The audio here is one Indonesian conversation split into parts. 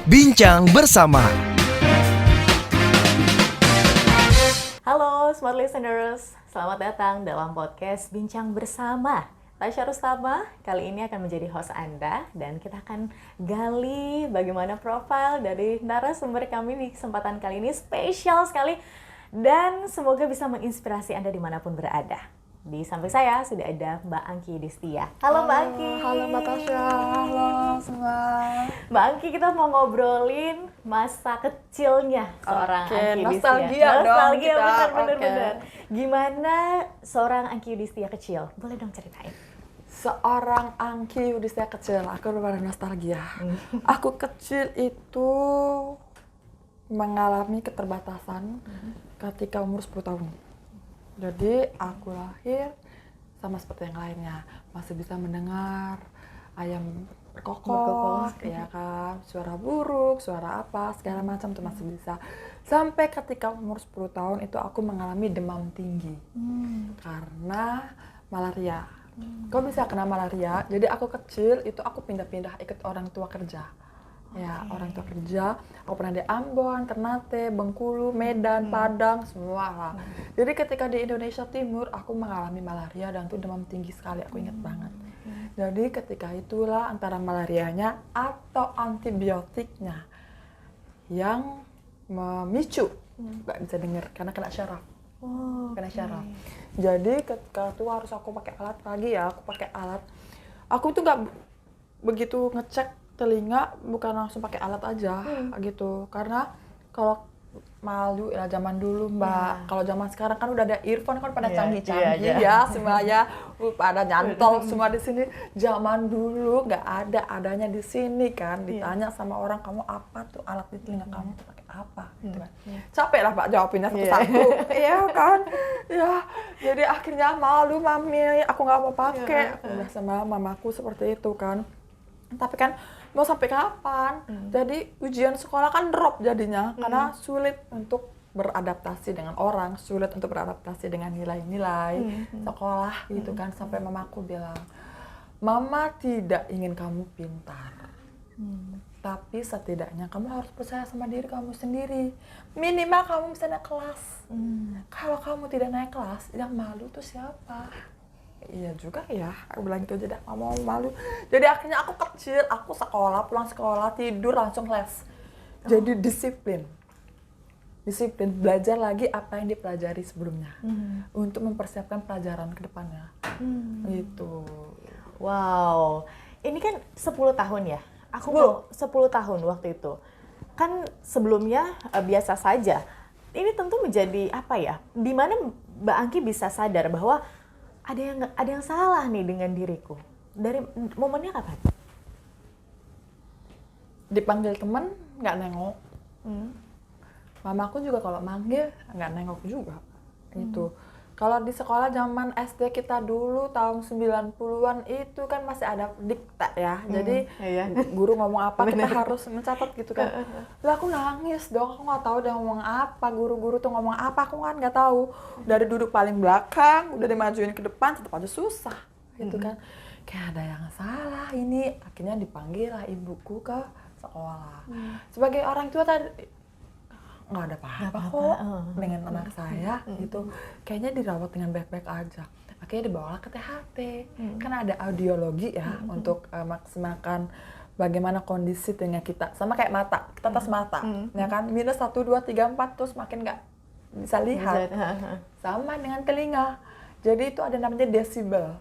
Bincang bersama. Halo Smart Listeners, selamat datang dalam podcast Bincang Bersama. Tasya Rustama kali ini akan menjadi host Anda dan kita akan gali bagaimana profil dari narasumber kami di kesempatan kali ini spesial sekali dan semoga bisa menginspirasi Anda dimanapun berada. Di samping saya sudah ada Mbak Angki Yudhistia. Halo Mbak Angki. Halo Mbak Tasya, halo semua. Mbak Angki, kita mau ngobrolin masa kecilnya seorang Angki Yudhistia. Nostalgia dong Nostalgia, kita. benar. Gimana seorang Angki Yudhistia kecil? Boleh dong ceritain. Seorang Angki Yudhistia kecil, aku benar nostalgia. Aku kecil itu mengalami keterbatasan ketika umur 10 tahun. Jadi aku lahir sama seperti yang lainnya, masih bisa mendengar ayam berkokok, ya kan, suara burung, suara apa, segala macam tuh masih bisa. Sampai ketika umur 10 tahun itu aku mengalami demam tinggi karena malaria. Kok bisa kena malaria? Jadi aku kecil itu aku pindah-pindah ikut orang tua kerja. Ya, orang tua kerja, aku pernah di Ambon, Ternate, Bengkulu, Medan, Padang, semua lah. Jadi ketika di Indonesia Timur, aku mengalami malaria dan itu demam tinggi sekali, aku ingat banget. Jadi ketika itulah antara malarianya atau antibiotiknya yang memicu, nggak bisa dengar karena kena syaraf. Kena syaraf. Jadi ketika itu harus aku pakai alat lagi ya, aku pakai alat. Aku tuh nggak begitu ngecek telinga, bukan langsung pakai alat aja gitu, karena kalau malu ya zaman dulu Mbak, kalau zaman sekarang kan udah ada earphone kan pada canggih-canggih ya semuanya pada nyantol semua di sini. Zaman dulu nggak adanya di sini kan, ditanya sama orang kamu apa tuh alat di telinga kamu tuh pakai apa gitu kan. Capek lah Pak jawabinnya satu-satu. Iya kan, ya jadi akhirnya malu mami, aku nggak mau pakai. Udah sama mamaku seperti itu kan. Tapi kan mau sampai kapan? Jadi ujian sekolah kan drop jadinya karena sulit untuk beradaptasi dengan orang, sulit untuk beradaptasi dengan nilai-nilai sekolah gitu kan. Sampai mamaku bilang, "Mama tidak ingin kamu pintar. Tapi setidaknya kamu harus percaya sama diri kamu sendiri. Minimal kamu bisa naik kelas. Kalau kamu tidak naik kelas, yang malu tuh siapa?" Iya juga ya, aku bilang gitu aja dah, gak mau malu. Jadi akhirnya aku kecil, aku sekolah, pulang sekolah, tidur langsung les. Jadi disiplin, belajar lagi apa yang dipelajari sebelumnya. Untuk mempersiapkan pelajaran ke depannya. Gitu. Wow, ini kan 10 tahun ya? Aku mau 10 tahun waktu itu. Kan sebelumnya biasa saja. Ini tentu menjadi apa ya? Di mana Mbak Angki bisa sadar bahwa ada yang salah nih dengan diriku. Dari momennya kapan? Dipanggil teman nggak nengok. Mamaku juga kalau manggil nggak nengok juga. Gitu. Kalau di sekolah zaman SD kita dulu tahun 90-an itu kan masih ada dikta ya. Jadi guru ngomong apa kita harus mencatat gitu kan. Lah aku nangis dong, aku nggak tahu dia ngomong apa, guru-guru tuh ngomong apa, aku kan nggak tahu. Dari duduk paling belakang, udah dimajuin ke depan, tetap aja susah gitu kan. Kayak ada yang salah ini, akhirnya dipanggil lah ibuku ke sekolah. Sebagai orang tua tadi, nggak ada apa-apa kok dengan anak saya gitu, kayaknya dirawat dengan baik-baik aja. Akhirnya dibawa ke THT, kan ada audiologi ya untuk maksimalkan bagaimana kondisi telinga kita, sama kayak mata, kita tes mata, ya kan minus 1, 2, 3, 4 terus makin nggak bisa lihat, sama dengan telinga. Jadi itu ada namanya desibel.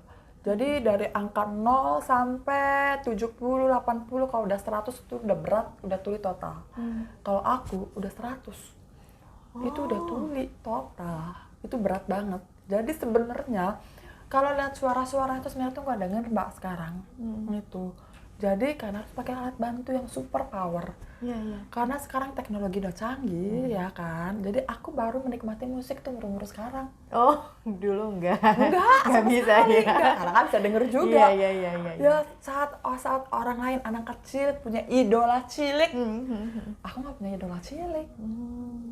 Jadi dari angka 0 sampai 70, 80, kalau udah 100 itu udah berat, udah tuli total. Kalau aku udah 100, itu udah tuli total, itu berat banget. Jadi sebenarnya kalau lihat suara-suara itu sebenarnya tuh nggak denger Mbak sekarang, itu. Jadi karena harus pakai alat bantu yang super power. Karena sekarang teknologi udah canggih ya kan. Jadi aku baru menikmati musik tuh umur sekarang. Oh, dulu enggak Enggak bisa ya. Enggak, karena kan bisa denger juga. Iya. Ya saat orang lain anak kecil punya idola cilik, aku nggak punya idola cilik.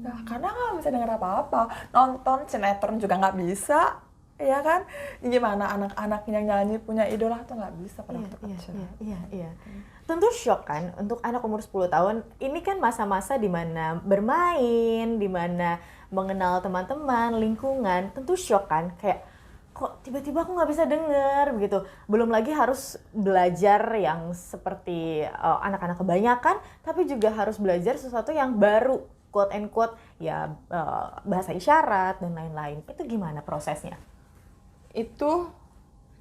Ya, karena nggak bisa denger apa-apa. Nonton sinetron juga nggak bisa. ya kan? Gimana anak-anak yang nyanyi punya idola tuh nggak bisa pada waktu kecil. Iya. Tentu shock kan untuk anak umur 10 tahun. Ini kan masa-masa di mana bermain, di mana mengenal teman-teman, lingkungan. Tentu shock kan, kayak kok tiba-tiba aku nggak bisa denger begitu. Belum lagi harus belajar yang seperti anak-anak kebanyakan, tapi juga harus belajar sesuatu yang baru, quote and quote, ya bahasa isyarat dan lain-lain. Itu gimana prosesnya? Itu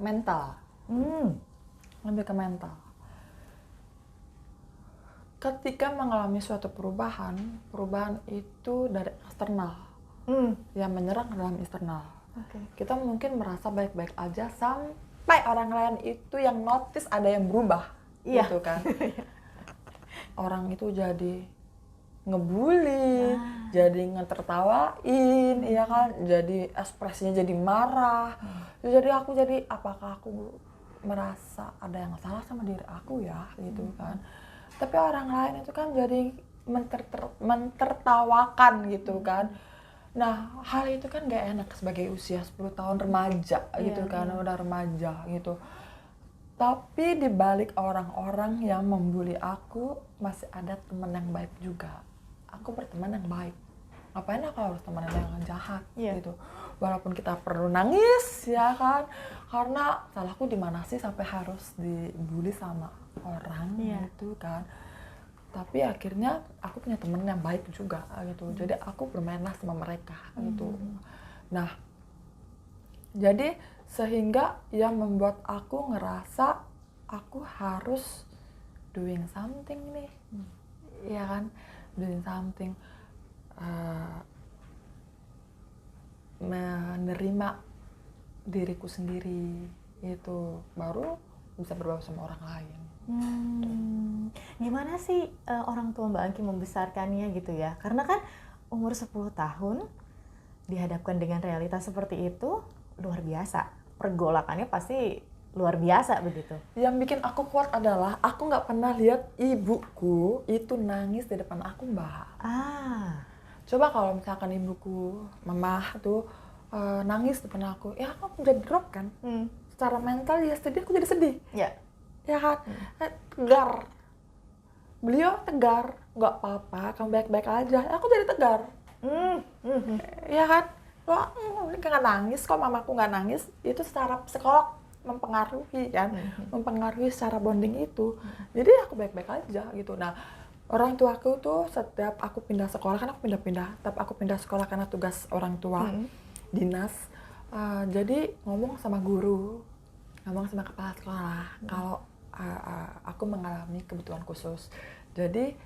mental, Hmm. lebih ke mental. Ketika mengalami suatu perubahan itu dari eksternal, yang menyerang dalam eksternal. Okay. Kita mungkin merasa baik-baik aja sampai orang lain itu yang notice ada yang berubah, gitu kan. Orang itu jadi ngebully, jadi ngetertawain, ya kan, jadi ekspresinya jadi marah. Jadi apakah aku merasa ada yang salah sama diri aku ya, gitu kan. Tapi orang lain itu kan jadi mentertawakan gitu kan. Nah, hal itu kan gak enak sebagai usia 10 tahun remaja gitu kan, udah remaja gitu. Tapi di balik orang-orang yang membuli aku, masih ada teman yang baik juga. Aku berteman yang baik. Ngapain aku harus teman yang jahat gitu. Walaupun kita perlu nangis ya kan, karena salahku di mana sih sampai harus dibully sama orang gitu kan. Tapi akhirnya aku punya temen yang baik juga gitu. Jadi aku bermainlah sama mereka gitu. Nah, jadi sehingga yang membuat aku ngerasa aku harus doing something nih. Iya kan? Doing something. Menerima diriku sendiri itu baru bisa berbaur sama orang lain. Gimana sih orang tua Mbak Angki membesarkannya gitu ya? Karena kan umur 10 tahun dihadapkan dengan realitas seperti itu luar biasa. Pergolakannya pasti luar biasa begitu. Yang bikin aku kuat adalah aku nggak pernah lihat ibuku itu nangis di depan aku, Mbak. Coba kalau misalkan ibuku, mama tuh nangis di depan aku, ya aku jadi drop kan. Secara mental ya sedih, aku jadi sedih. Ya kan, tegar. Beliau tegar, nggak apa-apa, kamu baik-baik aja. Aku jadi tegar. Ya kan, lo nggak nangis, kok mamaku nggak nangis, itu secara psikolog mempengaruhi kan, mempengaruhi secara bonding itu. Jadi aku baik-baik aja gitu. Nah, orang tuaku tuh setiap aku pindah sekolah, kan aku pindah-pindah, tapi aku pindah sekolah karena tugas orang tua, dinas. Jadi ngomong sama guru, ngomong sama kepala sekolah, kalau aku mengalami kebutuhan khusus. Jadi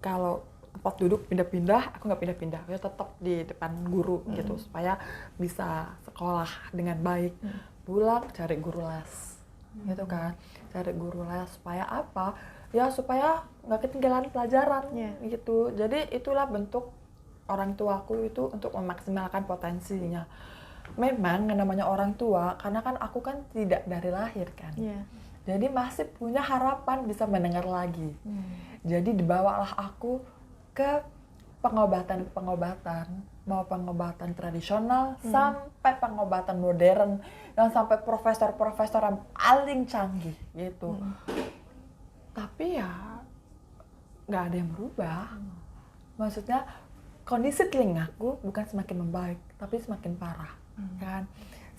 kalau tempat duduk pindah-pindah, aku nggak pindah-pindah, ya tetap di depan guru gitu, supaya bisa sekolah dengan baik. Pulang cari guru les, gitu kan, cari guru les supaya apa? Ya supaya nggak ketinggalan pelajaran, gitu. Jadi itulah bentuk orang tuaku itu untuk memaksimalkan potensinya. Memang namanya orang tua, karena kan aku kan tidak dari lahir kan. Jadi masih punya harapan bisa mendengar lagi. Jadi dibawalah aku ke pengobatan, mau pengobatan tradisional sampai pengobatan modern, dan sampai profesor-profesor yang paling canggih gitu. Tapi ya nggak ada yang berubah. Maksudnya kondisi telingaku bukan semakin membaik, tapi semakin parah. Kan?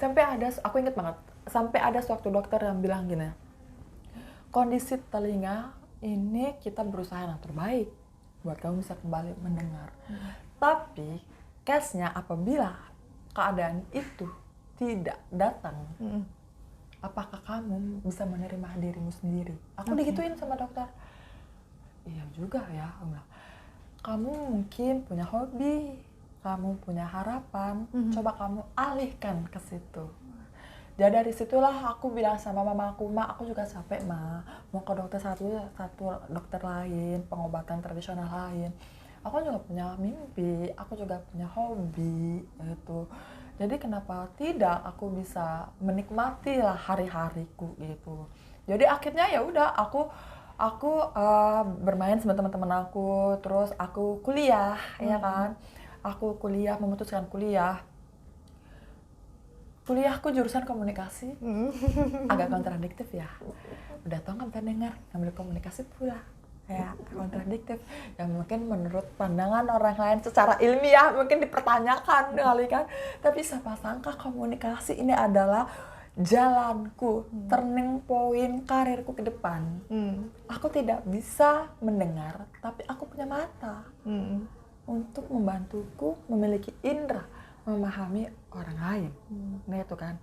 Sampai ada, aku ingat banget, sampai ada suatu dokter yang bilang gini, kondisi telinga ini kita berusaha yang terbaik buat kamu bisa kembali mendengar. Tapi case-nya apabila keadaan itu tidak datang, apakah kamu bisa menerima dirimu sendiri? Aku digituin sama dokter. Iya juga ya, kamu mungkin punya hobi, kamu punya harapan, coba kamu alihkan ke situ. Jadi dari situlah aku bilang sama mamaku, Ma, aku juga capek, Ma, mau ke dokter satu dokter lain, pengobatan tradisional lain. Aku juga punya mimpi, aku juga punya hobi gitu. Jadi kenapa tidak aku bisa menikmati lah hari-hariku gitu. Jadi akhirnya ya udah aku bermain sama teman-teman aku, terus aku kuliah, ya kan. Aku kuliah, memutuskan kuliah. kuliahku jurusan komunikasi. Agak kontradiktif ya. Udah tau nggak bisa dengar, ngambil komunikasi pula. Ya, kontradiktif. Ya mungkin menurut pandangan orang lain secara ilmiah mungkin dipertanyakan kali kan. Tapi siapa sangka komunikasi ini adalah jalanku, turning point karirku ke depan. Aku tidak bisa mendengar, tapi aku punya mata untuk membantuku memiliki indera, memahami orang lain. Nah itu kan.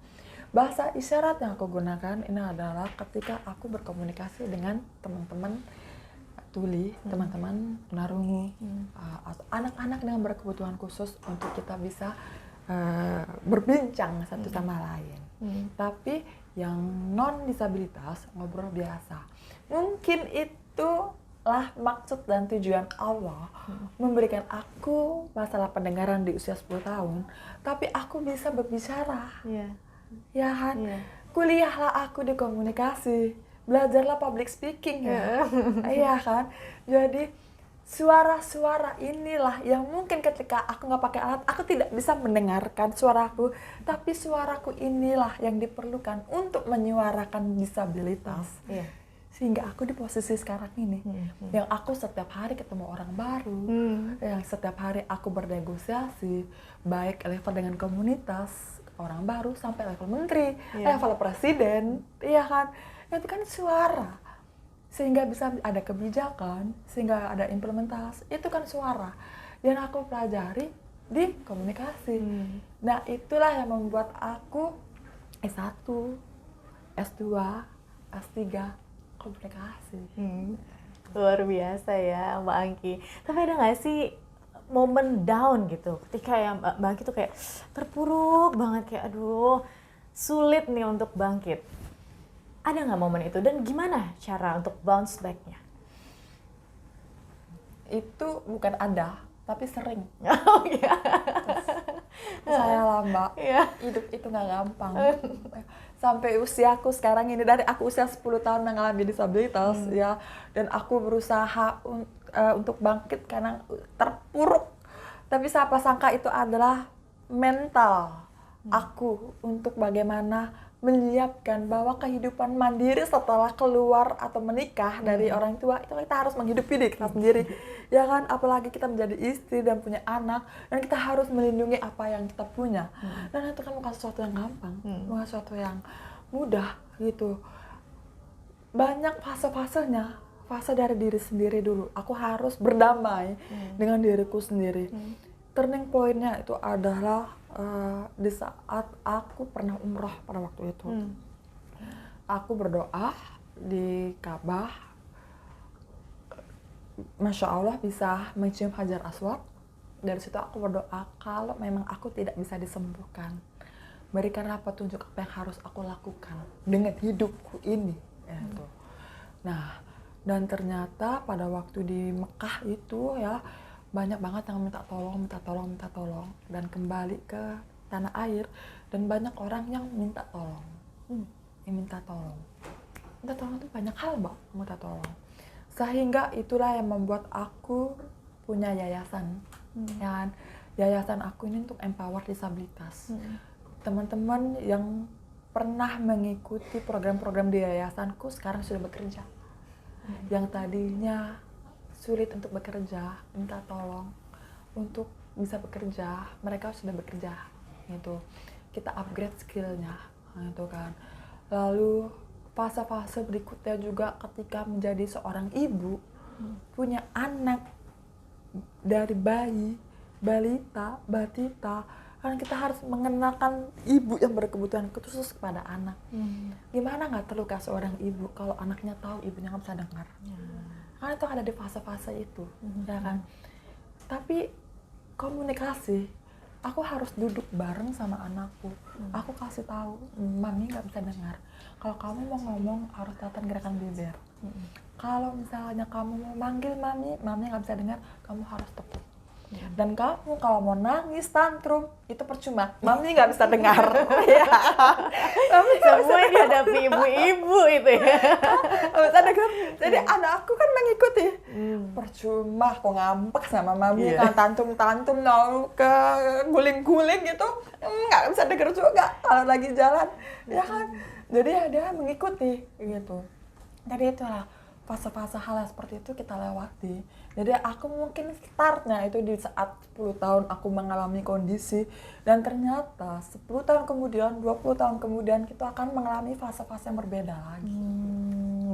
Bahasa isyarat yang aku gunakan ini adalah ketika aku berkomunikasi dengan teman-teman tuli, teman-teman tunarungu, atau anak-anak dengan berkebutuhan khusus untuk kita bisa berbincang satu sama lain. Tapi yang non disabilitas ngobrol biasa. Mungkin itulah maksud dan tujuan Allah memberikan aku masalah pendengaran di usia 10 tahun, tapi aku bisa berbicara. Ya kan? Kuliahlah aku di komunikasi. Belajarlah public speaking ya. Iya kan? Jadi suara-suara inilah yang mungkin ketika aku nggak pakai alat, aku tidak bisa mendengarkan suaraku. Tapi suaraku inilah yang diperlukan untuk menyuarakan disabilitas. Sehingga aku di posisi sekarang ini. Yang aku setiap hari ketemu orang baru. Yang setiap hari aku bernegosiasi. Baik level dengan komunitas, orang baru sampai level menteri, level presiden. Iya kan? Itu kan suara, sehingga bisa ada kebijakan, sehingga ada implementasi, itu kan suara yang aku pelajari di komunikasi. Nah itulah yang membuat aku S1, S2, S3 komunikasi. Luar biasa ya Mbak Angki. Tapi ada nggak sih momen down gitu, ketika yang Mbak Angki tuh kayak terpuruk banget, kayak aduh sulit nih untuk bangkit. Ada nggak momen itu, dan gimana cara untuk bounce back-nya? Itu bukan ada, tapi sering. Oh iya. Saya lah Mbak, hidup itu nggak gampang. Sampai usiaku sekarang ini, dari aku usia 10 tahun mengalami disabilitas ya, dan aku berusaha untuk bangkit karena terpuruk. Tapi siapa sangka itu adalah mental aku untuk bagaimana menyiapkan bahwa kehidupan mandiri setelah keluar atau menikah dari orang tua, itu kita harus menghidupi diri kita sendiri. Ya kan, apalagi kita menjadi istri dan punya anak, dan kita harus melindungi apa yang kita punya. Dan itu kan bukan sesuatu yang gampang, bukan sesuatu yang mudah gitu. Banyak fase-fasenya, fase dari diri sendiri dulu. Aku harus berdamai dengan diriku sendiri. Turning point-nya itu adalah di saat aku pernah umroh pada waktu itu. Aku berdoa di Ka'bah, Masya Allah bisa mencium Hajar Aswad. Dari situ aku berdoa, kalau memang aku tidak bisa disembuhkan, berikanlah petunjuk apa yang harus aku lakukan dengan hidupku ini. Gitu. Nah, dan ternyata pada waktu di Mekah itu ya, banyak banget yang minta tolong, dan kembali ke tanah air, dan banyak orang yang minta tolong. Minta tolong itu banyak hal Mbak, minta tolong. Sehingga itulah yang membuat aku punya yayasan. Ya, yayasan aku ini untuk empower disabilitas. Teman-teman yang pernah mengikuti program-program di yayasanku sekarang sudah bekerja. Yang tadinya sulit untuk bekerja, minta tolong untuk bisa bekerja, mereka sudah bekerja gitu. Kita upgrade skillnya gitu kan. Lalu fase-fase berikutnya juga ketika menjadi seorang ibu, punya anak dari bayi, balita, batita, kan kita harus mengenalkan ibu yang berkebutuhan khusus kepada anak. Gimana nggak terluka seorang ibu kalau anaknya tahu ibunya nggak bisa dengar? Karena itu ada di fase-fase itu, ya kan. Tapi komunikasi, aku harus duduk bareng sama anakku. Aku kasih tahu, mami nggak bisa dengar. Kalau kamu mau ngomong harus kelihatan gerakan bibir. Kalau misalnya kamu mau manggil mami, mami nggak bisa dengar, kamu harus tepuk. Dan kamu kalau mau nangis tantrum itu percuma, mami nggak bisa dengar. Ya, mami nggak bisa Semua dihadapi ibu-ibu itu ya. bisa dengar. Jadi anakku kan mengikuti. Percuma kok ngambek sama mami kan tantrum mau ke guling-guling gitu, nggak bisa dengar juga kalau lagi jalan, ya kan. Jadi ya dia mengikuti gitu. Jadi itulah fase-fase hal yang seperti itu kita lewati. Jadi aku mungkin startnya itu di saat 10 tahun aku mengalami kondisi, dan ternyata 10 tahun kemudian, 20 tahun kemudian kita akan mengalami fase-fase yang berbeda lagi.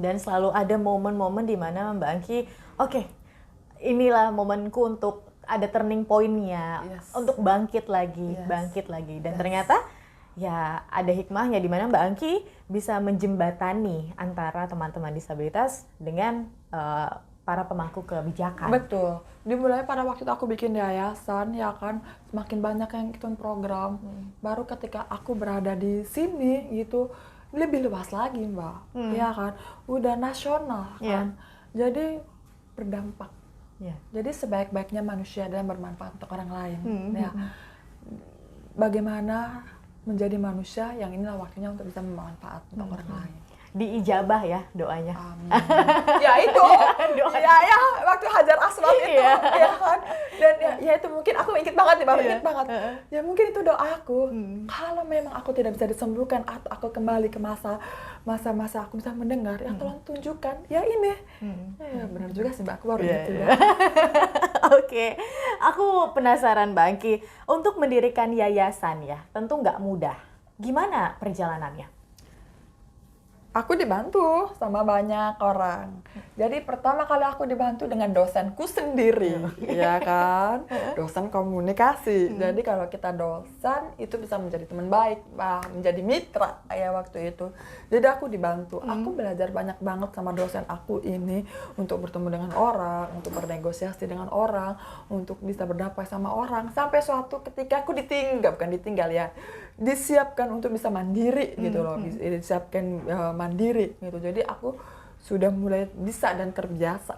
Dan selalu ada momen-momen di mana Mbak Angki, oke, inilah momenku untuk ada turning point-nya, untuk bangkit lagi. Dan ternyata ya ada hikmahnya di mana Mbak Angki bisa menjembatani antara teman-teman disabilitas dengan para pemangku kebijakan. Betul. Dimulai pada waktu itu aku bikin yayasan, ya kan, semakin banyak yang ikut program. Baru ketika aku berada di sini gitu, lebih luas lagi, Mbak. Ya kan, udah nasional kan. Jadi berdampak. Jadi sebaik-baiknya manusia dan bermanfaat untuk orang lain. Ya. Bagaimana menjadi manusia yang inilah waktunya untuk bisa bermanfaat untuk orang lain. Diijabah ya doanya. Amin. Ya itu, ya waktu hajar aswad itu, ya kan. Dan ya itu mungkin aku ingat banget nih, ingat banget. Ya mungkin itu doaku. Kalau memang aku tidak bisa disembuhkan atau aku kembali ke masa-masa aku bisa mendengar, ya tolong tunjukkan. Ya ini. Ya benar juga sih Mbak, aku baru gitu ya. Oke, aku penasaran Mbak Angki, untuk mendirikan yayasan ya, tentu nggak mudah. Gimana perjalanannya? Aku dibantu sama banyak orang. Jadi pertama kali aku dibantu dengan dosenku sendiri, ya kan? Dosen komunikasi. Jadi kalau kita dosen itu bisa menjadi teman baik, menjadi mitra ya waktu itu. Jadi aku dibantu. Aku belajar banyak banget sama dosen aku ini untuk bertemu dengan orang, untuk bernegosiasi dengan orang, untuk bisa berdampak sama orang. Sampai suatu ketika aku bukan ditinggal ya, disiapkan untuk bisa mandiri gitu loh, disiapkan mandiri gitu. Jadi aku sudah mulai bisa dan terbiasa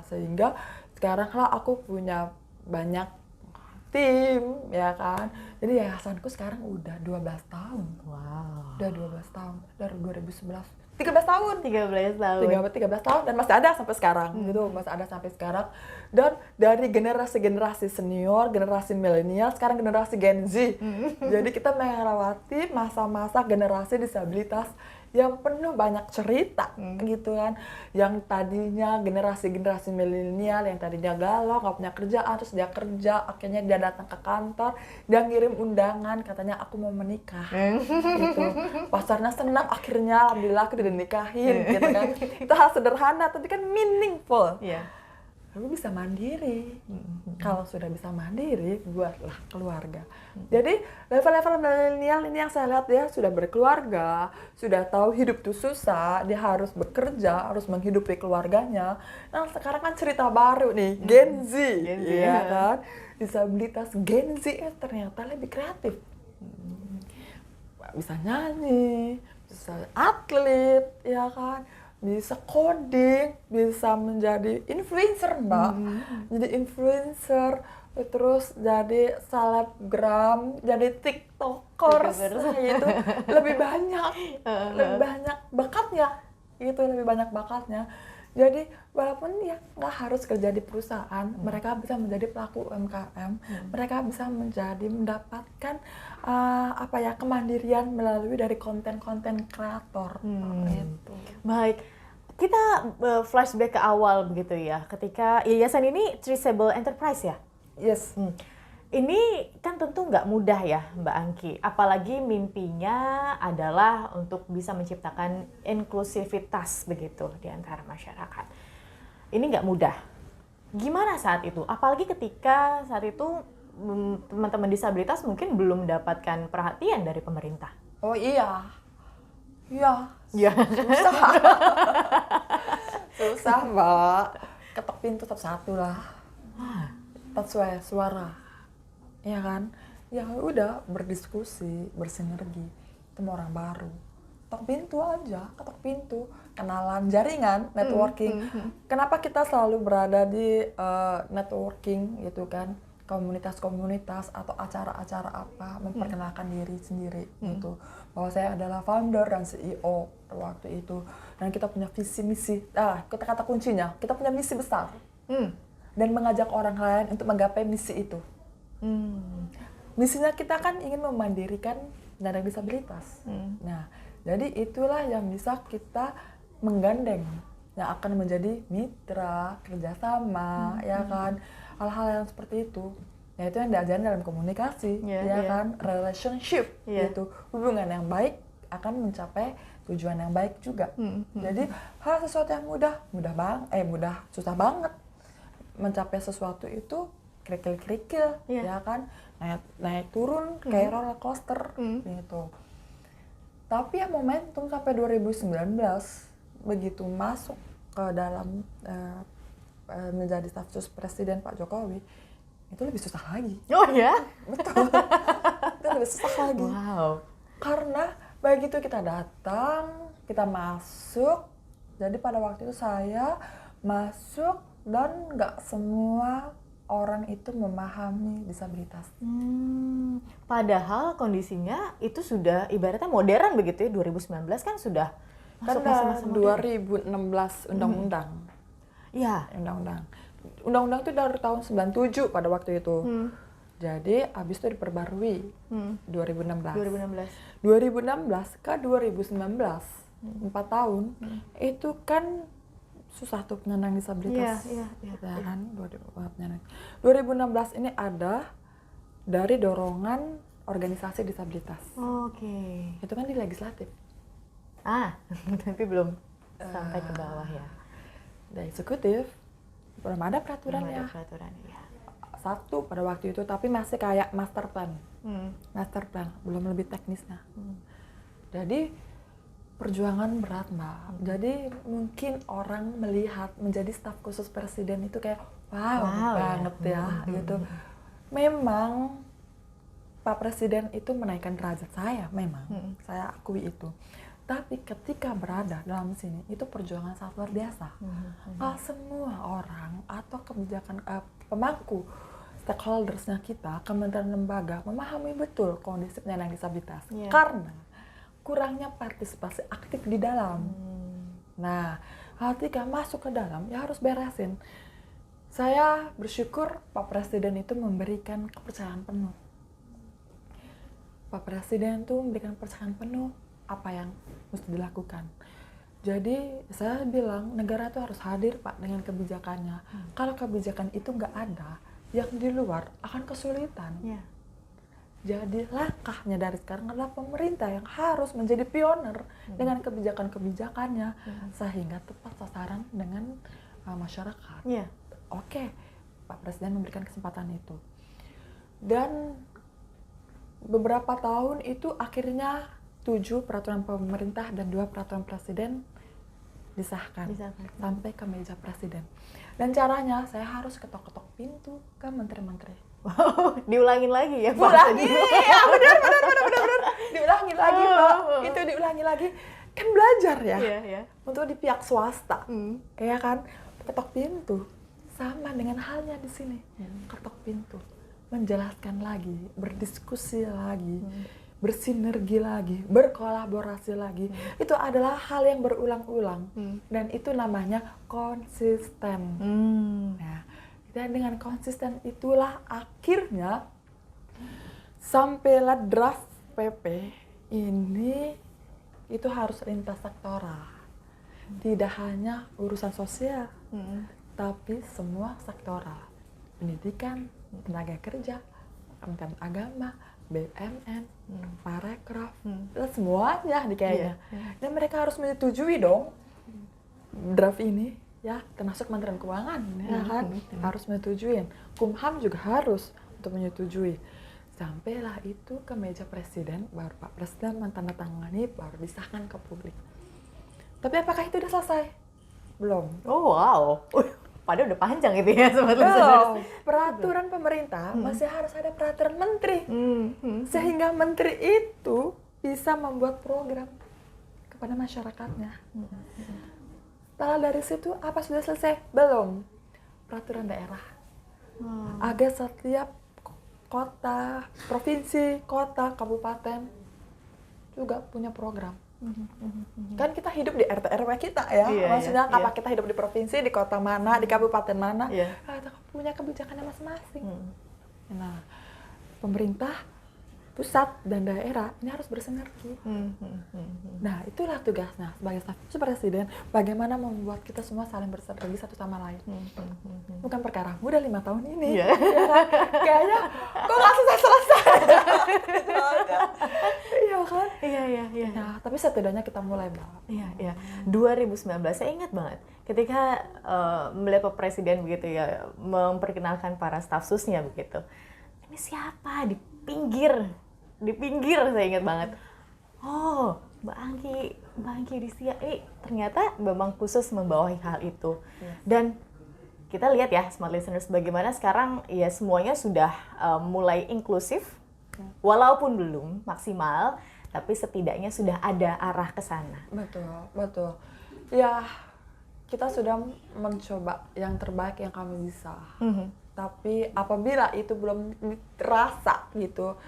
sehingga sekarang lah aku punya banyak tim, ya kan. Jadi yayasanku sekarang udah 12 tahun. Wow. Udah 12 tahun dari 2011. 13 tahun. 13 tahun dan masih ada sampai sekarang gitu, Dan dari generasi senior, generasi milenial, sekarang generasi Gen Z. Jadi kita melewati masa-masa generasi disabilitas yang penuh banyak cerita gitu kan. Yang tadinya generasi milenial yang tadinya galau, nggak punya kerjaan, terus dia kerja, akhirnya dia datang ke kantor, dia ngirim undangan katanya aku mau menikah gitu. Pasarnya senang, akhirnya alhamdulillah aku udah nikahin gitu kan. Itu hal sederhana tapi kan meaningful. Lalu bisa mandiri. Kalau sudah bisa mandiri, buatlah keluarga. Jadi level-level milenial ini yang saya lihat dia sudah berkeluarga, sudah tahu hidup itu susah, dia harus bekerja, harus menghidupi keluarganya. Nah sekarang kan cerita baru nih, Gen Z, ya kan? Disabilitas Gen Z ternyata lebih kreatif. Bisa nyanyi, bisa atlet, ya kan? Bisa coding, bisa menjadi influencer, Mbak. Jadi influencer, terus jadi selebgram, jadi tiktokers gitu. Lebih banyak bakatnya. Jadi walaupun ya nggak harus kerja di perusahaan, mereka bisa menjadi pelaku UMKM, mereka bisa mendapatkan kemandirian melalui dari konten-konten kreator. Gitu. Baik, kita flashback ke awal begitu ya, ketika yayasan ini Traceable Enterprise ya? Yes. Ini kan tentu nggak mudah ya Mbak Angki, apalagi mimpinya adalah untuk bisa menciptakan inklusivitas begitu di antara masyarakat. Ini nggak mudah. Gimana saat itu? Apalagi ketika saat itu teman-teman disabilitas mungkin belum mendapatkan perhatian dari pemerintah. Oh iya. Susah Mbak. Ketok pintu satu-satu lah. Tetap suara. Ya kan? Ya udah berdiskusi, bersinergi, ketemu orang baru. ketok pintu aja, ketok pintu, kenalan, jaringan, networking. Kenapa kita selalu berada di networking gitu kan, komunitas-komunitas atau acara-acara apa, memperkenalkan diri sendiri gitu. Bahwa saya adalah founder dan CEO waktu itu, dan kita punya visi misi. Kata kuncinya, kita punya misi besar dan mengajak orang lain untuk menggapai misi itu. Misinya kita kan ingin memandirikan penyandang disabilitas. Nah, jadi itulah yang bisa kita menggandeng, yang akan menjadi mitra, kerjasama, ya kan, hal-hal yang seperti itu. Ya itu yang diajarin dalam komunikasi, kan, relationship, gitu. Hubungan yang baik akan mencapai tujuan yang baik juga. Jadi hal sesuatu yang susah banget mencapai sesuatu itu kerikil-kerikil, ya kan, naik turun kayak roller coaster gitu. Tapi ya momentum sampai 2019 begitu masuk ke dalam menjadi stafsus presiden Pak Jokowi, itu lebih susah lagi. Oh ya? Betul. Itu lebih susah lagi. Wow. Karena begitu kita datang, kita masuk, jadi pada waktu itu saya masuk dan nggak semua orang itu memahami disabilitas. Padahal kondisinya itu sudah ibaratnya modern begitu ya, 2019 kan sudah masuk masa-masa modern. 2016 undang-undang. Iya. Undang-undang itu dari tahun 97 pada waktu itu. Jadi habis itu diperbarui 2016 ke 2019, 4 tahun. Itu kan susah tuh penyandang disabilitas. Iya. Kan? 2016 ini ada dari dorongan organisasi disabilitas. Oke. Itu kan di legislatif. Tapi belum sampai ke bawah ya. Di eksekutif belum ada peraturannya. Satu pada waktu itu, tapi masih kayak master plan. Master plan, belum lebih teknisnya. Jadi perjuangan berat, Mbak. Jadi mungkin orang melihat menjadi staf khusus presiden itu kayak wow banget ya gitu. Memang Pak Presiden itu menaikkan derajat saya, memang saya akui itu. Tapi ketika berada dalam sini itu perjuangan sangat luar biasa. Semua orang atau kebijakan pemangku stakeholdersnya kita, kementerian lembaga memahami betul kondisi penyandang disabilitas karena kurangnya partisipasi aktif di dalam. Nah, ketika masuk ke dalam ya harus beresin. Saya bersyukur Pak Presiden itu memberikan kepercayaan penuh. Pak Presiden tuh memberikan kepercayaan penuh apa yang mesti dilakukan. Jadi saya bilang negara itu harus hadir Pak dengan kebijakannya. Kalau kebijakan itu nggak ada, yang di luar akan kesulitan. Jadi langkahnya dari sekarang adalah pemerintah yang harus menjadi pioner dengan kebijakan-kebijakannya sehingga tepat sasaran dengan masyarakat. Oke, Pak Presiden memberikan kesempatan itu. Dan beberapa tahun itu akhirnya 7 peraturan pemerintah dan 2 peraturan presiden disahkan sampai ke meja presiden. Dan caranya saya harus ketok-ketok pintu ke menteri-menteri. Diulangin lagi ya Pak? Diulangi, ya benar. Diulangi lagi Pak, itu diulangi lagi. Kan belajar ya, untuk di pihak swasta, ya kan, ketok pintu. Sama dengan halnya di sini, ketok pintu, menjelaskan lagi, berdiskusi lagi, bersinergi lagi, berkolaborasi lagi. Itu adalah hal yang berulang-ulang dan itu namanya konsisten. Nah, dan dengan konsisten itulah akhirnya sampailah draft PP ini itu harus lintas sektoral. Tidak hanya urusan sosial, tapi semua sektoral. Pendidikan, tenaga kerja, Kementerian Agama, BUMN, Parekraf, semuanya kayaknya. Dan mereka harus menyetujui dong draft ini, ya, termasuk Kementerian Keuangan, ya kan, harus menyetujui. Kumham juga harus untuk menyetujui. Sampailah itu ke meja presiden, baru Pak Presiden menandatangani, baru disahkan ke publik. Tapi apakah itu sudah selesai? Belum. Oh wow, padahal udah panjang itu ya Sobat Belum. Listeners. Peraturan pemerintah masih harus ada peraturan menteri, sehingga menteri itu bisa membuat program kepada masyarakatnya. Setelah dari situ, apa sudah selesai? Belum. Peraturan daerah. Agar setiap kota, provinsi, kota, kabupaten juga punya program. Kan kita hidup di RT RW kita ya, maksudnya apa kita hidup di provinsi, di kota mana, di kabupaten mana, kita punya kebijakannya masing-masing. Nah, pemerintah pusat dan daerah ini harus bersinergi. Nah, itulah tugasnya sebagai staf khusus presiden, bagaimana membuat kita semua saling bersinergi satu sama lain. Bukan perkara mudah 5 tahun ini. Ya kan? Kayaknya kok nggak selesai. Iya kan? Iya. Nah, tapi setidaknya kita mulai, Mbak. Iya. 2019 saya ingat banget ketika melihat Pak Presiden begitu ya memperkenalkan para staf susnya begitu. Ini siapa di pinggir saya ingat banget. Oh, Mbak Angki di Sia. Ternyata memang khusus membawahi hal itu. Dan kita lihat ya smart listeners bagaimana sekarang ya semuanya sudah mulai inklusif. Walaupun belum maksimal, tapi setidaknya sudah ada arah ke sana. Betul. Ya, kita sudah mencoba yang terbaik yang kami bisa. Tapi apabila itu belum terasa gitu,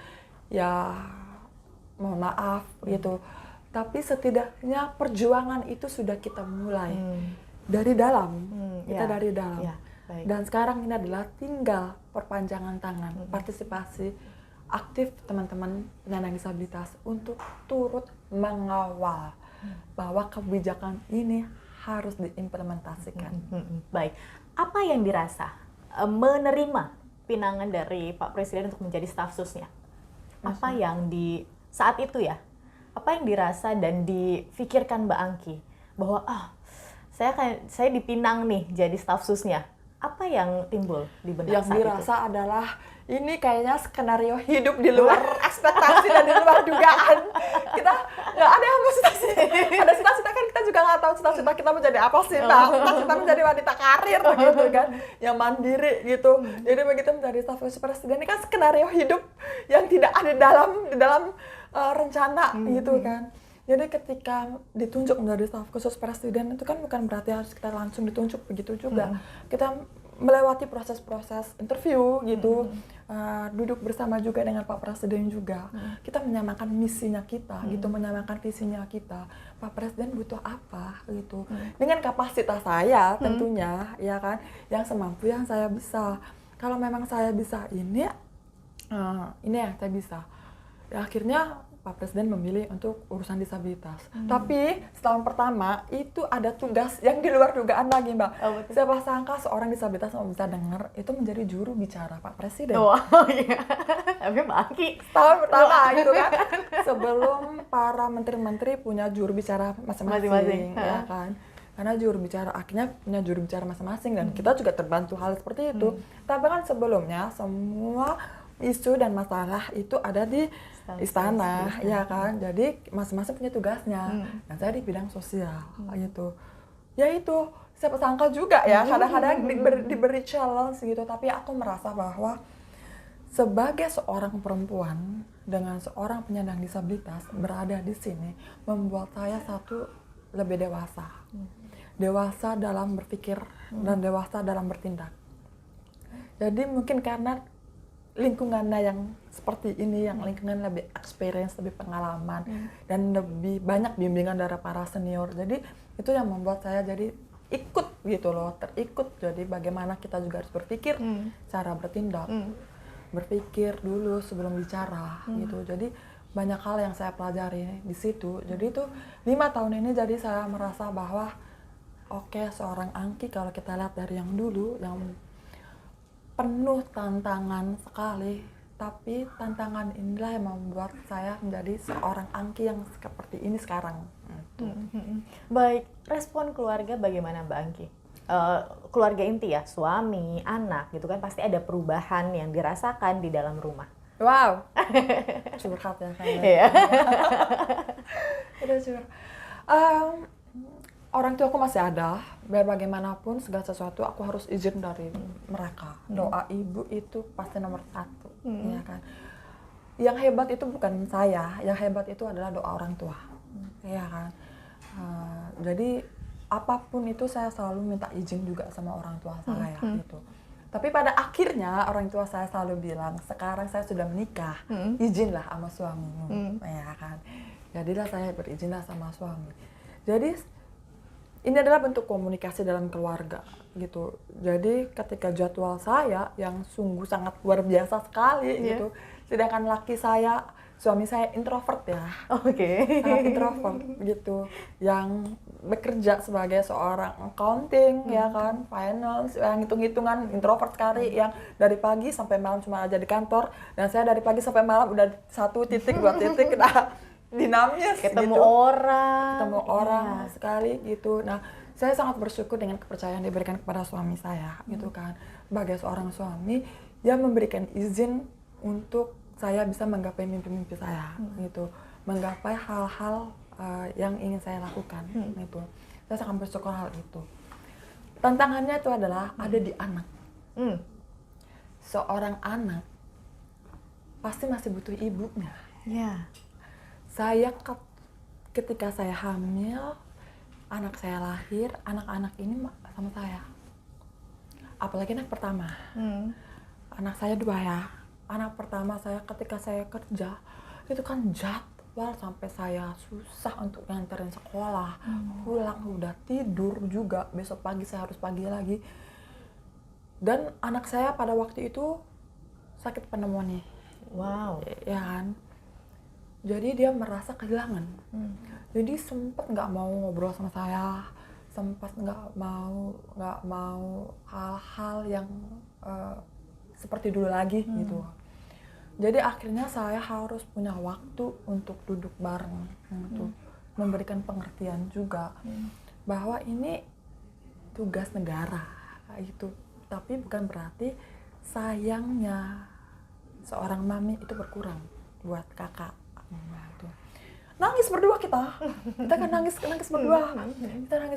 ya mohon maaf gitu. Tapi setidaknya perjuangan itu sudah kita mulai dari dalam, dari dalam. Dan sekarang ini adalah tinggal perpanjangan tangan, partisipasi aktif teman-teman penyandang disabilitas untuk turut mengawal bahwa kebijakan ini harus diimplementasikan. Baik, apa yang dirasa menerima pinangan dari Pak Presiden untuk menjadi staf susnya? Apa yang di saat itu ya? Apa yang dirasa dan difikirkan Mbak Angki bahwa saya dipinang nih jadi staf susnya? Apa yang timbul di benak yang saat dirasa itu? adalah ini kayaknya skenario hidup di luar ekspektasi dan di luar dugaan. Kita nggak ada yang mau cita-cita. Ada cita-cita kan kita juga nggak tahu cita-cita kita menjadi apa sih. Cita-cita menjadi wanita karir gitu kan, yang mandiri gitu. Jadi begitu menjadi staf khusus presiden ini kan skenario hidup yang tidak ada di dalam rencana gitu kan. Jadi ketika ditunjuk menjadi staf khusus presiden itu kan bukan berarti harus kita langsung ditunjuk begitu juga. Kita melewati proses-proses interview gitu, duduk bersama juga dengan Pak Presiden juga. Kita menyamakan misinya kita gitu, menyamakan visinya kita. Pak Presiden butuh apa gitu. Dengan kapasitas saya tentunya ya kan, yang semampu yang saya bisa. Kalau memang saya bisa ini yang saya bisa. Ya, akhirnya Pak Presiden memilih untuk urusan disabilitas. Tapi setahun pertama itu ada tugas yang di luar dugaan lagi, Mbak. Siapa sangka seorang disabilitas mau bisa dengar itu menjadi juru bicara Pak Presiden. Iya. Tapi Mbak Angki. Tahun pertama gitu kan. Sebelum para menteri-menteri punya juru bicara masing-masing. Ya kan. Karena juru bicara akhirnya punya juru bicara masing-masing dan kita juga terbantu hal seperti itu. Tapi kan sebelumnya semua isu dan masalah itu ada di istana, ya kan. Jadi masing-masing punya tugasnya. Dan saya di bidang sosial gitu. Ya itu, siapa sangka juga ya kadang-kadang diberi challenge gitu. Tapi aku merasa bahwa sebagai seorang perempuan dengan seorang penyandang disabilitas berada di sini membuat saya lebih dewasa. Dewasa dalam berpikir dan dewasa dalam bertindak. Jadi mungkin karena lingkungannya yang seperti ini, yang lingkungan lebih experience, lebih pengalaman, dan lebih banyak bimbingan dari para senior. Jadi itu yang membuat saya jadi ikut gitu loh, terikut. Jadi bagaimana kita juga harus berpikir, cara bertindak, berpikir dulu sebelum bicara gitu. Jadi banyak hal yang saya pelajari di situ. Jadi itu 5 tahun ini jadi saya merasa bahwa oke, seorang Angki kalau kita lihat dari yang dulu, yang penuh tantangan sekali, tapi tantangan inilah yang membuat saya menjadi seorang Angki yang seperti ini sekarang. Baik, respon keluarga bagaimana Mbak Angki? Keluarga inti ya, suami, anak gitu kan pasti ada perubahan yang dirasakan di dalam rumah. Wow, curhat ya kan? Iya. Udah curhat. Orang tua aku masih ada, biar bagaimanapun segala sesuatu aku harus izin dari mereka. Doa ibu itu pasti nomor 1, ya kan. Yang hebat itu bukan saya, yang hebat itu adalah doa orang tua, ya kan. Jadi apapun itu saya selalu minta izin juga sama orang tua saya gitu. Tapi pada akhirnya orang tua saya selalu bilang, sekarang saya sudah menikah, izinlah sama suamimu, ya kan. Jadilah saya berizinlah sama suami. Jadi ini adalah bentuk komunikasi dalam keluarga gitu. Jadi ketika jadwal saya yang sungguh sangat luar biasa sekali gitu, sedangkan suami saya introvert ya, sangat introvert gitu, yang bekerja sebagai seorang accounting ya kan, finance, yang hitung-hitungan, introvert sekali, yang dari pagi sampai malam cuma aja di kantor, dan saya dari pagi sampai malam udah 1 titik 2 titik, nah dinamis ketemu gitu. Iya. Orang sekali gitu. Nah, saya sangat bersyukur dengan kepercayaan yang diberikan kepada suami saya gitu kan, sebagai seorang suami yang memberikan izin untuk saya bisa menggapai mimpi-mimpi saya gitu, menggapai hal-hal yang ingin saya lakukan gitu. Saya sangat bersyukur hal itu. Tantangannya itu adalah ada di anak. Seorang anak pasti masih butuh ibunya. Saya ketika saya hamil, anak saya lahir, anak-anak ini sama saya. Apalagi anak pertama. Anak saya 2 ya. Anak pertama saya ketika saya kerja, itu kan jadwal sampai saya susah untuk nganterin sekolah. Pulang udah tidur juga, besok pagi saya harus pagi lagi. Dan anak saya pada waktu itu sakit pneumonia. Wow. Ya kan? Jadi dia merasa kehilangan. Jadi sempat nggak mau ngobrol sama saya, sempat nggak mau hal-hal yang seperti dulu lagi gitu. Jadi akhirnya saya harus punya waktu untuk duduk bareng, untuk memberikan pengertian juga bahwa ini tugas negara gitu. Tapi bukan berarti sayangnya seorang mami itu berkurang buat kakak. Gitu. Nangis berdua kita kan nangis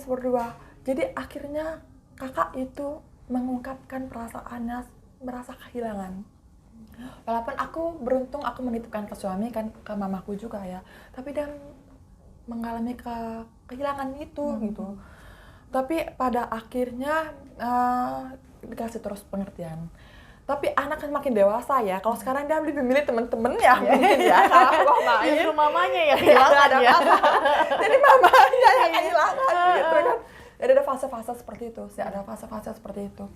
berdua. Jadi akhirnya kakak itu mengungkapkan perasaannya, merasa kehilangan. Walaupun aku beruntung aku menitipkan ke suami kan, ke mamaku juga ya, tapi dia mengalami kehilangan itu gitu. Tapi pada akhirnya dikasih terus pengertian. Tapi anak kan makin dewasa ya. Kalau sekarang dia lebih memilih temen-temennya mungkin ya. Kalau main, justru mamanya yang kehilangan ya. Jadi mamanya yang kehilangan gitu kan. Jadi ada fase-fase seperti itu.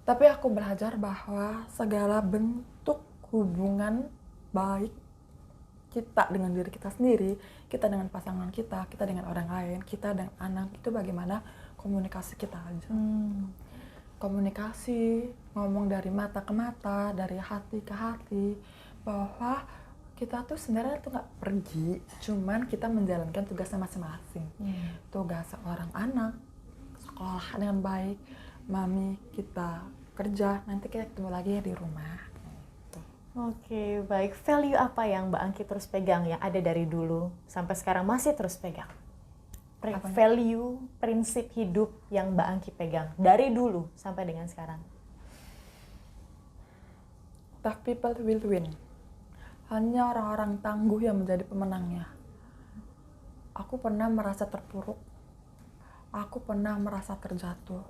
Tapi aku belajar bahwa segala bentuk hubungan baik kita dengan diri kita sendiri, kita dengan pasangan kita dengan orang lain, kita dengan anak, itu bagaimana komunikasi kita aja. Komunikasi, ngomong dari mata ke mata, dari hati ke hati, bahwa kita tuh sebenarnya tuh nggak pergi, cuman kita menjalankan tugasnya masing-masing. Tugas seorang anak, sekolah dengan baik, mami kita kerja, nanti kita ketemu lagi ya di rumah. Oke, baik. Value apa yang Mbak Angki terus pegang, yang ada dari dulu sampai sekarang masih terus pegang? Value, prinsip hidup yang Mbak Angki pegang dari dulu sampai dengan sekarang. Tough people will win. Hanya orang-orang tangguh yang menjadi pemenangnya. Aku pernah merasa terpuruk. Aku pernah merasa terjatuh.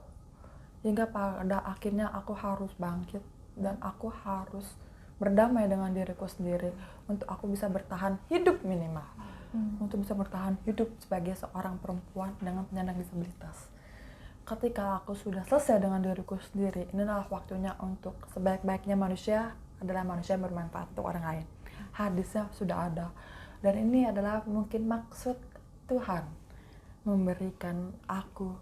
Hingga pada akhirnya aku harus bangkit dan aku harus berdamai dengan diriku sendiri untuk aku bisa bertahan hidup minimal. Untuk bisa bertahan hidup sebagai seorang perempuan dengan penyandang disabilitas. Ketika aku sudah selesai dengan diriku sendiri, inilah waktunya untuk sebaik-baiknya manusia adalah manusia yang bermanfaat untuk orang lain. Hadisnya sudah ada. Dan ini adalah mungkin maksud Tuhan memberikan aku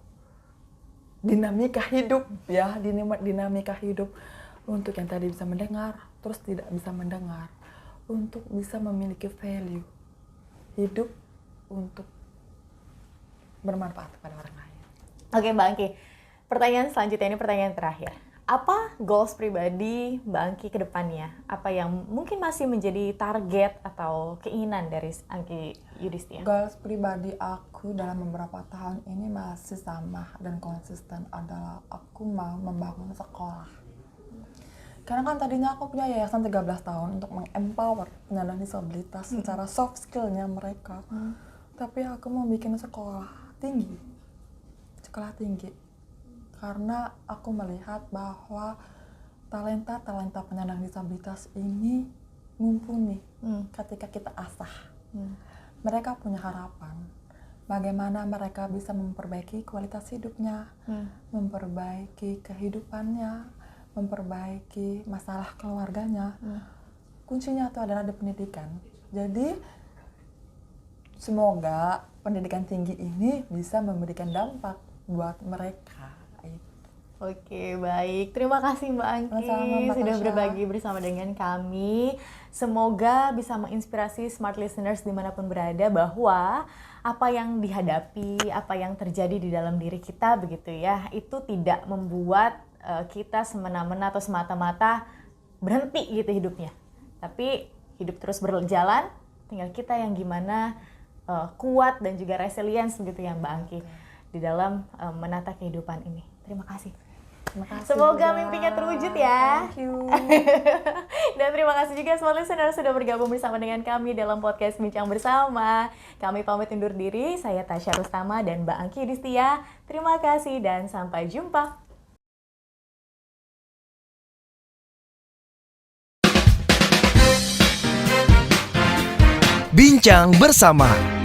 dinamika hidup ya, dinamika hidup untuk yang tadi bisa mendengar, terus tidak bisa mendengar, untuk bisa memiliki value hidup untuk bermanfaat kepada orang lain. Oke Mbak Angki, pertanyaan selanjutnya ini pertanyaan terakhir. Apa goals pribadi Mbak Angki ke depannya? Apa yang mungkin masih menjadi target atau keinginan dari Angki Yudhistia? Goals pribadi aku dalam beberapa tahun ini masih sama dan konsisten adalah aku mau membangun sekolah. Karena kan tadinya aku punya yayasan 13 tahun untuk meng-empower penyandang disabilitas secara soft skill-nya mereka. tapi aku mau bikin sekolah tinggi. Karena aku melihat bahwa talenta penyandang disabilitas ini mumpuni ketika kita asah. Mereka punya harapan. Bagaimana mereka bisa memperbaiki kualitas hidupnya, memperbaiki kehidupannya, memperbaiki masalah keluarganya. Kuncinya itu adalah di pendidikan. Jadi semoga pendidikan tinggi ini bisa memberikan dampak buat mereka. Oke, baik. Terima kasih Mbak Angki Sama-sama, Mbak sudah Tasya. berbagi bersama dengan kami. Semoga bisa menginspirasi smart listeners dimanapun berada bahwa apa yang dihadapi, apa yang terjadi di dalam diri kita begitu ya, itu tidak membuat kita semena-mena atau semata-mata berhenti gitu hidupnya. Tapi hidup terus berjalan, tinggal kita yang gimana kuat dan juga resilience begitu ya Mbak Angki di dalam menata kehidupan ini. Terima kasih. Semoga mimpinya terwujud ya. Thank you. Dan terima kasih juga smart listener sudah bergabung bersama dengan kami dalam podcast Bincang Bersama. Kami pamit undur diri, saya Tasya Rustama dan Mbak Angki Yudhistia. Terima kasih dan sampai jumpa. Bincang Bersama.